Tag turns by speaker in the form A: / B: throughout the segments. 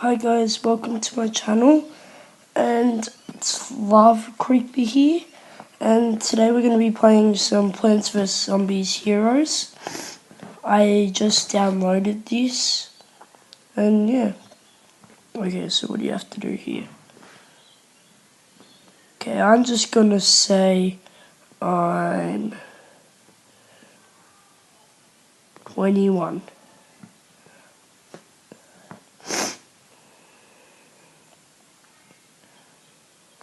A: Hi guys, welcome to my channel, and it's Lava Creepy here, and today we're going to be playing some Plants vs Zombies Heroes. I just downloaded this, and yeah. Okay, so what do you have to do here? Okay, I'm just going to say I'm 21.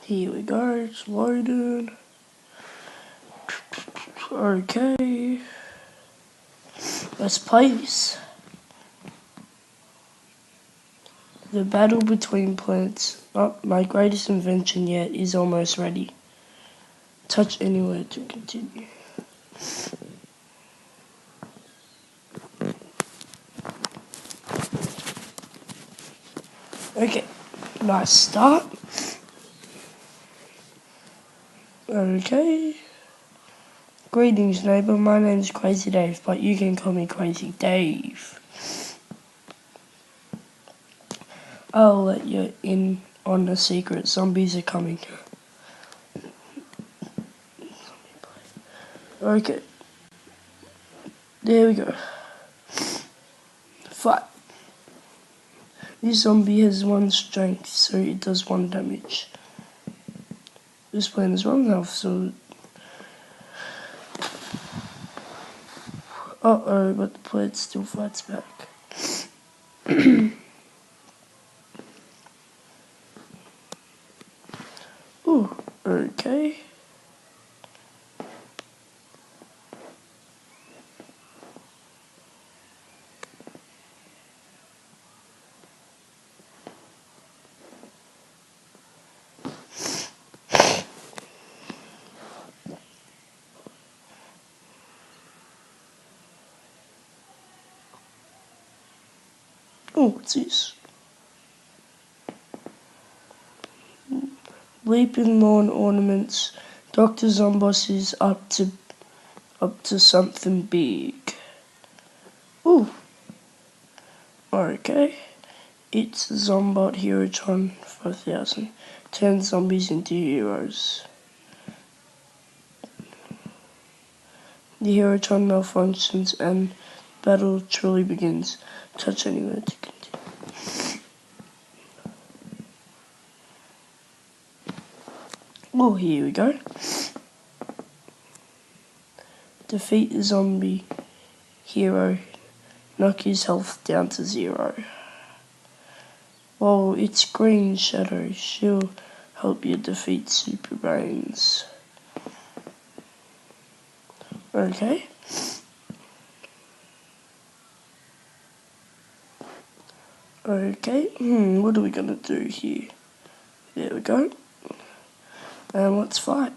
A: Here we go, it's loaded. Okay, let's play this. The battle between plants, my greatest invention yet, is almost ready. Touch anywhere to continue. Okay, nice start. Okay. Greetings, neighbour. My name's Crazy Dave, but you can call me Crazy Dave. I'll let you in on a secret. Zombies are coming. Okay. There we go. Fight. This zombie has 1 strength, so it does 1 damage. This plant has 1 health, so... Uh-oh, but the plant still fights back. Ooh, okay. Oh, what's this? Leaping lawn ornaments. Dr. Zomboss is up to something big. Ooh. Okay. It's Zombot Herotron 5000. Turn zombies into heroes. The Herotron malfunctions and battle truly begins. Touch anywhere to continue. Oh, here we go. Defeat the zombie hero. Knock his health down to 0. While it's Green Shadow, she'll help you defeat Super Brains. Okay. Okay, what are we gonna do here? There we go. And let's fight.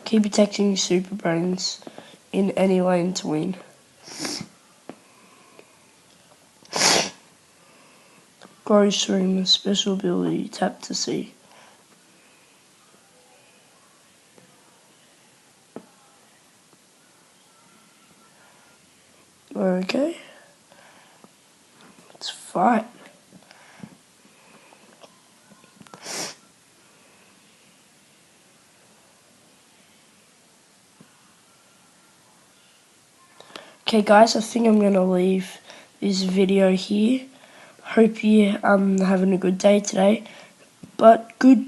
A: Keep attacking Super Brains in any lane to win. Grow Stream, special ability, tap to see. Okay. Let's fight. Okay guys, I think I'm gonna leave this video here. Hope you having a good day today. But good